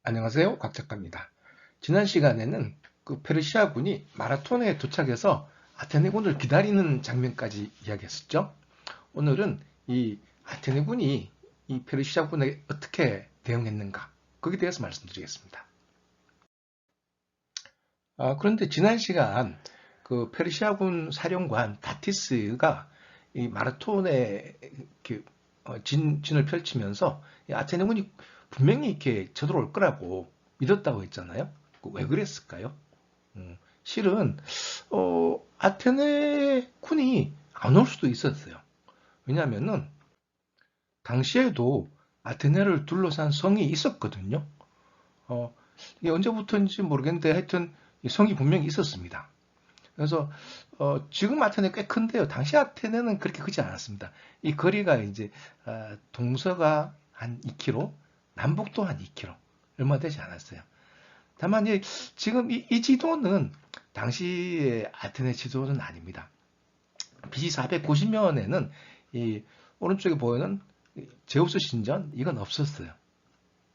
안녕하세요. 곽 작가입니다. 지난 시간에는 그 페르시아군이 마라톤에 도착해서 아테네군을 기다리는 장면까지 이야기했었죠. 오늘은 이 아테네군이 이 페르시아군에 어떻게 대응했는가, 거기에 대해서 말씀드리겠습니다. 그런데 지난 시간 그 페르시아군 사령관 다티스가 이 마라톤에 이렇게 진을 펼치면서 이 아테네군이 분명히 이렇게 쳐들어올 거라고 믿었다고 했잖아요. 왜 그랬을까요? 실은 아테네 군이 안 올 수도 있었어요. 왜냐하면은 당시에도 아테네를 둘러싼 성이 있었거든요. 어, 이게 언제부터인지 모르겠는데 하여튼 이 성이 분명히 있었습니다. 그래서 지금 아테네 꽤 큰데요. 당시 아테네는 그렇게 크지 않았습니다. 이 거리가 이제 동서가 한 2km, 남북도 한 2km 얼마 되지 않았어요. 다만 지금 이 지도는 당시의 아테네 지도는 아닙니다. BC 490년에는 이 오른쪽에 보이는 제우스 신전 이건 없었어요.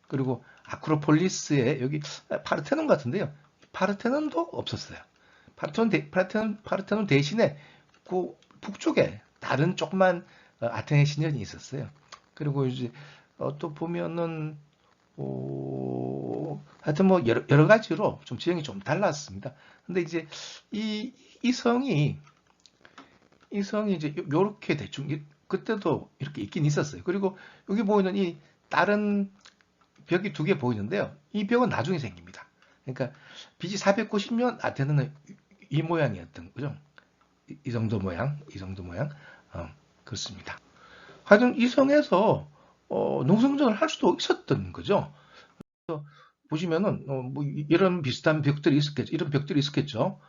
그리고 아크로폴리스에 여기 파르테논 같은데요. 파르테논도 없었어요. 파르테논 대신에 그 북쪽에 다른 조그만 아테네 신전이 있었어요. 그리고 이제 또 보면은 하여튼 뭐 여러 가지로 좀 지형이 좀 달랐습니다. 근데 이제 이, 이 성이 이 성이 이제 요렇게 대충 그때도 이렇게 있긴 있었어요. 그리고 여기 보이는 이 다른 벽이 두 개 보이는데요. 이 벽은 나중에 생깁니다. 그러니까 BC 490년 아테네는 이 모양이었던 거죠. 이 정도 모양, 이 정도 모양. 그렇습니다. 하여튼 이 성에서 농성전을 할 수도 있었던 거죠. 보시면은 뭐 이런 비슷한 벽들이 있었겠죠. 이런 벽들이 있었겠죠.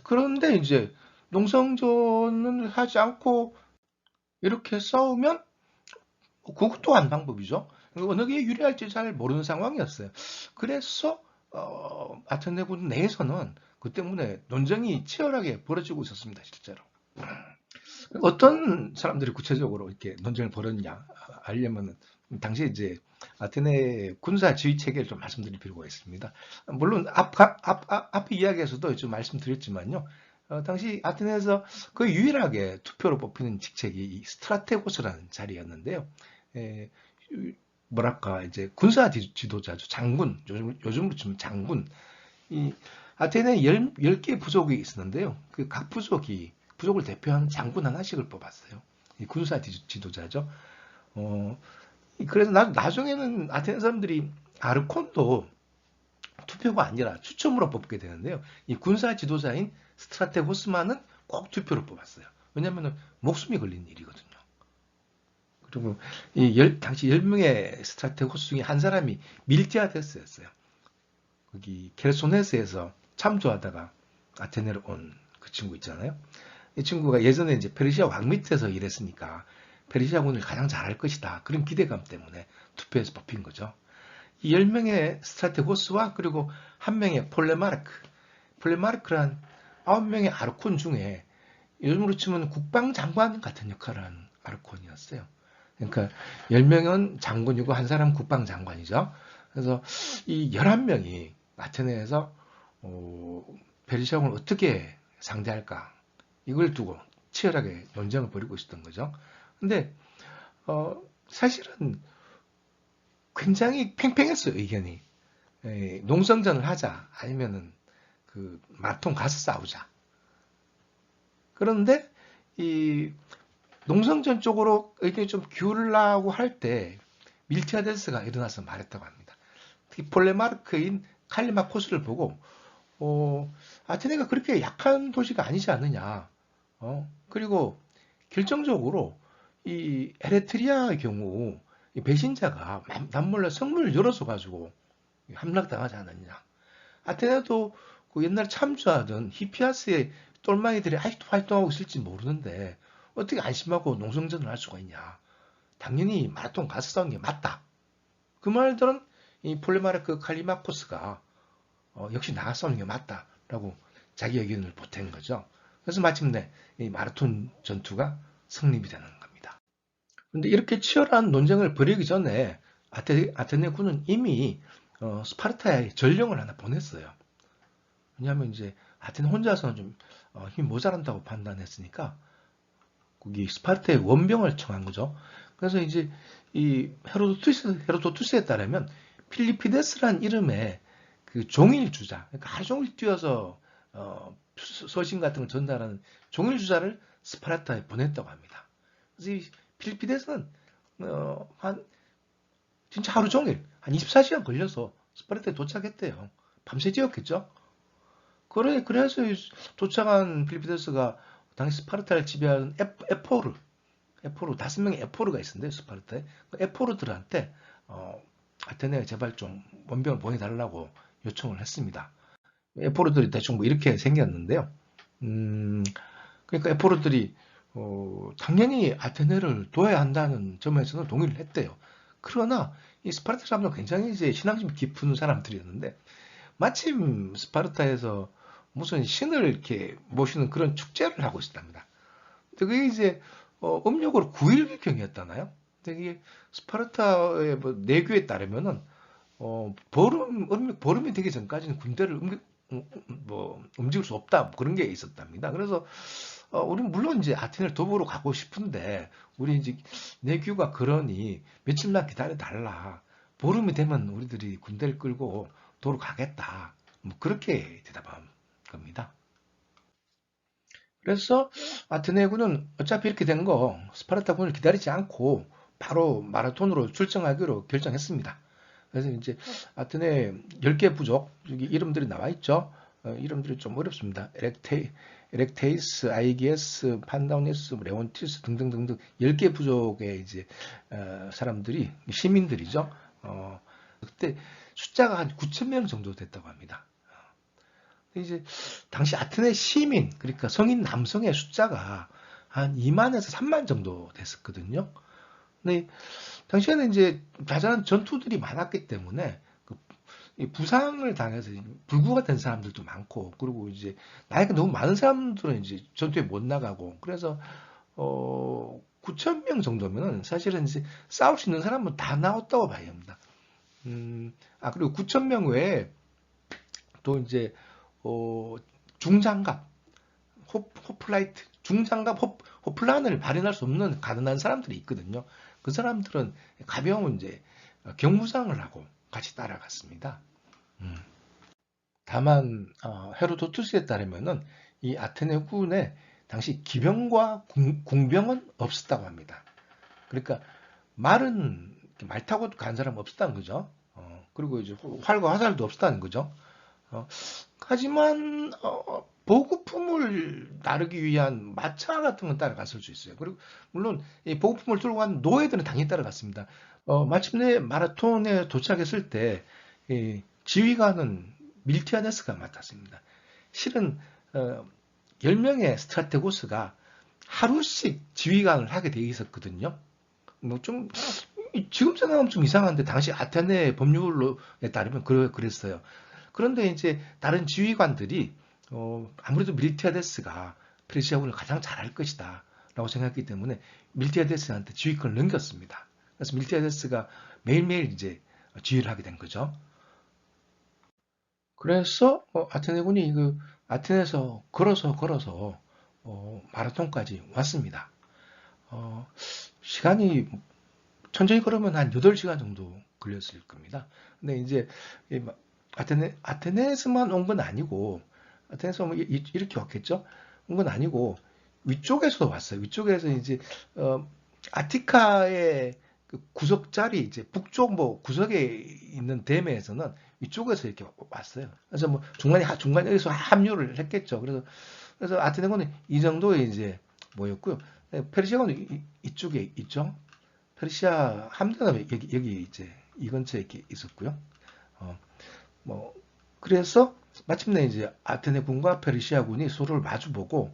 그런데 이제 농성전을 하지 않고 이렇게 싸우면 그것 또한 방법이죠. 어느 게 유리할지 잘 모르는 상황이었어요. 그래서 아테네군 내에서는 그 때문에 논쟁이 치열하게 벌어지고 있었습니다, 실제로. 어떤 사람들이 구체적으로 이렇게 논쟁을 벌였냐 알려면은 당시에 이제 아테네 군사 지휘 체계를 좀 말씀드릴 필요가 있습니다. 물론 앞 이야기에서도 좀 말씀드렸지만요. 당시 아테네에서 거의 유일하게 투표로 뽑히는 직책이 이 스트라테고스라는 자리였는데요. 에, 뭐랄까 이제 군사 지도자죠. 장군, 요즘으로 치면 장군. 이 아테네에 10개 부족이 있었는데요. 그 각 부족을 대표하는 장군 하나씩을 뽑았어요. 이 군사 지도자죠. 어, 그래서 나중에는 아테네 사람들이 아르콘도 투표가 아니라 추첨으로 뽑게 되는데요. 이 군사 지도자인 스트라테고스만은 꼭 투표로 뽑았어요. 왜냐하면 목숨이 걸린 일이거든요. 그리고 당시 10명의 스트라테고스 중에 한 사람이 밀티아데스였어요. 거기 켈소네스에서 참조하다가 아테네로 온 그 친구 있잖아요. 이 친구가 예전에 이제 페르시아 왕 밑에서 일했으니까 페르시아군을 가장 잘할 것이다. 그런 기대감 때문에 투표해서 뽑힌 거죠. 이 10명의 스트라테고스와 그리고 한 명의 폴레마르크란 9명의 아르콘 중에 요즘으로 치면 국방장관 같은 역할을 하는 아르콘이었어요. 그러니까 10명은 장군이고 한 사람 국방장관이죠. 그래서 이 11명이 아테네에서 페르시아군을 어떻게 상대할까 이걸 두고 치열하게 논쟁을 벌이고 있었던 거죠. 근데 사실은 굉장히 팽팽했어요, 의견이. 농성전을 하자 아니면은 그 마통 가서 싸우자. 그런데 이 농성전 쪽으로 의견이 좀 기울라고 할 때 밀티아데스가 일어나서 말했다고 합니다. 특히 폴레마르크인 칼리마코스를 보고 아테네가 그렇게 약한 도시가 아니지 않느냐. 그리고 결정적으로 이 에레트리아의 경우 이 배신자가 남몰래 성문을 열어서 가지고 함락당하지 않았냐. 아테네도 그 옛날 참수하던 히피아스의 똘마이들이 아직도 활동하고 있을지 모르는데 어떻게 안심하고 농성전을 할 수가 있냐. 당연히 마라톤 가서 싸우는 게 맞다. 그 말들은 이 폴레마르크 칼리마코스가 역시 나가 싸우는 게 맞다라고 자기 의견을 보탠 거죠. 그래서 마침내 이 마라톤 전투가 성립이 되는 겁니다. 그런데 이렇게 치열한 논쟁을 벌이기 전에 아테네군은 이미 스파르타에 전령을 하나 보냈어요. 왜냐하면 이제 아테네 혼자서는 좀 힘이 모자란다고 판단했으니까 거기 스파르타에 원병을 청한 거죠. 그래서 이제 이 헤로도투스에 따르면 필리피데스란 이름의 그 종일 주자, 그러니까 하루 종일 뛰어서 서신 같은 걸 전달하는 종일 주자를 스파르타에 보냈다고 합니다. 그래서 이 필리피데스는 한 진짜 하루 종일 한 24시간 걸려서 스파르타에 도착했대요. 밤새 뛰었겠죠? 그래서 도착한 필리피데스가 당시 스파르타를 지배하는 에포르 5명의 에포르가 있었는데 스파르타에 그 에포르들한테 아테네가 제발 좀 원병을 보내달라고 요청을 했습니다. 에포르들이 대충 뭐 이렇게 생겼는데요. 그러니까 에포르들이 당연히 아테네를 도와야 한다는 점에서는 동의를 했대요. 그러나 이 스파르타 사람들은 굉장히 이제 신앙심 깊은 사람들이었는데 마침 스파르타에서 무슨 신을 이렇게 모시는 그런 축제를 하고 있었답니다. 그게 이제 음력으로 9일경이었잖아요. 근데 이게 스파르타의 뭐 내규에 따르면은 보름이 되기 전까지는 군대를 움직일 수 없다 뭐 그런 게 있었답니다. 그래서 우리는 물론 이제 아테네를 도보로 가고 싶은데 우리 이제 내규가 그러니 며칠만 기다려 달라. 보름이 되면 우리들이 군대를 끌고 도로 가겠다. 뭐 그렇게 대답한 겁니다. 그래서 아테네군은 어차피 이렇게 된 거 스파르타군을 기다리지 않고 바로 마라톤으로 출정하기로 결정했습니다. 그래서 이제 아테네 10개 부족, 여기 이름들이 나와 있죠. 이름들이 좀 어렵습니다. 에렉테이스, 아이기에스, 판다우니스, 레온티스 등등등등 10개 부족의 이제 사람들이 시민들이죠. 그때 숫자가 한 9천 명 정도 됐다고 합니다. 이제 당시 아테네 시민, 그러니까 성인 남성의 숫자가 한 2만에서 3만 정도 됐었거든요. 근데 당시에는 이제 자잘한 전투들이 많았기 때문에 부상을 당해서 불구가 된 사람들도 많고, 그리고 이제 나이가 너무 많은 사람들은 이제 전투에 못 나가고, 그래서 9천 명 정도면은 사실은 이제 싸울 수 있는 사람은 다 나왔다고 봐야 합니다. 그리고 9천 명 외에 또 이제 중장갑, 호플라이트, 중장갑, 호플란을 발현할 수 없는 가난한 사람들이 있거든요. 그 사람들은 가벼운 이제 경무장을 하고 같이 따라갔습니다. 다만 헤로도투스에 따르면은 이 아테네군에 당시 기병과 궁병은 없었다고 합니다. 그러니까 말은 말 타고 간 사람 없었다는 거죠. 그리고 이제 활과 화살도 없었다는 거죠. 하지만 보급품을 나르기 위한 마차 같은 건 따라갔을 수 있어요. 그리고 물론 이 보급품을 들고 간 노예들은 당연히 따라갔습니다. 마침내 마라톤에 도착했을 때 지휘관은 밀티아네스가 맡았습니다. 실은 10명의 스트라테고스가 하루씩 지휘관을 하게 돼 있었거든요. 뭐 좀 지금 생각하면 좀 이상한데 당시 아테네 법률에 따르면 그랬어요. 그런데 이제 다른 지휘관들이 아무래도 밀티아데스가 페르시아군을 가장 잘할 것이다 라고 생각했기 때문에 밀티아데스한테 지휘권을 넘겼습니다. 그래서 밀티아데스가 매일매일 이제 지휘를 하게 된 거죠. 그래서 아테네군이 아테네에서 걸어서 마라톤까지 왔습니다. 시간이 천천히 걸으면 한 8시간 정도 걸렸을 겁니다. 근데 이제 아테네에서만 온 건 아니고, 아테네에서 오면 이렇게 왔겠죠? 온 건 아니고, 위쪽에서 왔어요. 위쪽에서 이제, 아티카의 그 구석자리, 이제 북쪽 뭐 구석에 있는 댐에서는 위쪽에서 이렇게 왔어요. 그래서 뭐 중간에 여기서 합류를 했겠죠. 그래서 아테네군은 이 정도의 이제 뭐였고요. 페르시아군은 이쪽에 있죠. 페르시아 함대는 여기 이제 이 근처에 이렇게 있었고요. 뭐 그래서 마침내 이제 아테네군과 페르시아군이 서로를 마주보고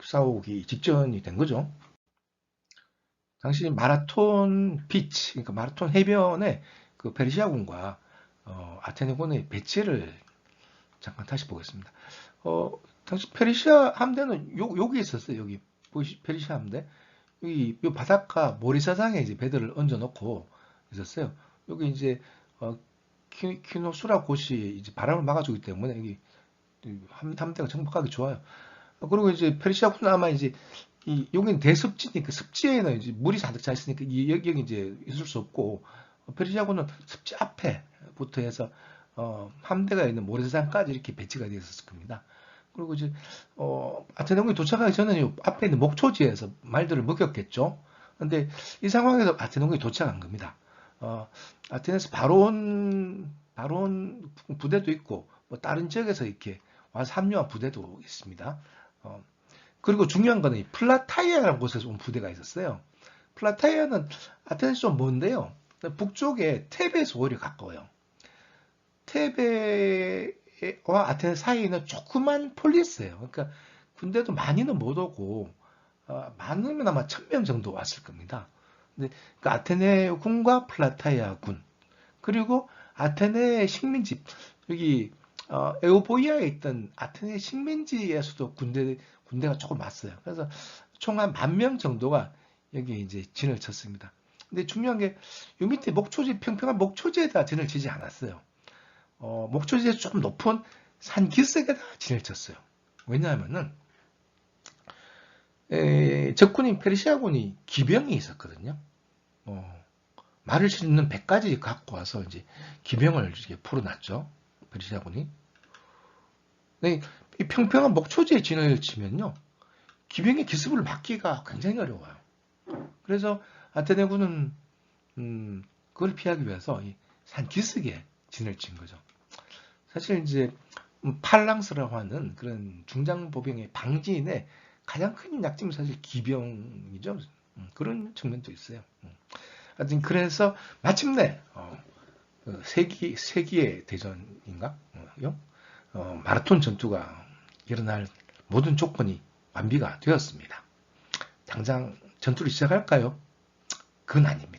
싸우기 직전이 된 거죠. 당시 마라톤 비치, 그러니까 마라톤 해변에 그 페르시아군과 아테네군의 배치를 잠깐 다시 보겠습니다. 당시 페르시아 함대는 여기 있었어요. 여기 페르시아 함대. 이 바닷가 모리사장에 이제 배들을 얹어놓고 있었어요. 여기 이제 키노수라 곳이 이제 바람을 막아주기 때문에 여기 함대가 정박하기 좋아요. 그리고 이제 페르시아군은 아마 이제 여기는 대습지니까 습지에는 이제 물이 가득 차 있으니까 여기 이제 있을 수 없고 페르시아군은 습지 앞에부터 해서 함대가 있는 모래사장까지 이렇게 배치가 되어 있었을 겁니다. 그리고 이제 아테네군이 도착하기 전에는 앞에 있는 목초지에서 말들을 먹였겠죠. 근데 이 상황에서 아테네군이 도착한 겁니다. 아테네에서 바로 온 부대도 있고 뭐 다른 지역에서 이렇게 와서 합류한 부대도 있습니다. 그리고 중요한 거는 이 플라타이아라는 곳에서 온 부대가 있었어요. 플라타이아는 아테네에서 좀 먼데요. 북쪽에 테베에서 오히려 가까워요. 테베와 아테네 사이에 있는 조그만 폴리스예요. 그러니까 군대도 많이는 못 오고 많으면 아마 1000명 정도 왔을 겁니다. 근데 그 아테네 군과 플라타이아 군 그리고 아테네 식민지 여기 에오보이아에 있던 아테네 식민지에서도 군대가 조금 왔어요. 그래서 총 한 10,000명 정도가 여기 이제 진을 쳤습니다. 근데 중요한 게 요 밑에 목초지 평평한 목초지에다 진을 치지 않았어요. 목초지에서 좀 높은 산 기슭에다 진을 쳤어요. 왜냐하면은 적군인 페르시아군이 기병이 있었거든요. 말을 싣는 100가지 갖고 와서 이제 기병을 이렇게 풀어놨죠. 페르시아군이. 이 평평한 목초지에 진을 치면요. 기병의 기습을 막기가 굉장히 어려워요. 그래서 아테네군은 그걸 피하기 위해서 이 산 기슭에 진을 친 거죠. 사실 이제 팔랑스라고 하는 그런 중장보병의 방지인의 가장 큰 약점이 사실 기병이죠. 그런 측면도 있어요. 하여튼 그래서 마침내 세기의 대전인가? 마라톤 전투가 일어날 모든 조건이 완비가 되었습니다. 당장 전투를 시작할까요? 그건 아닙니다.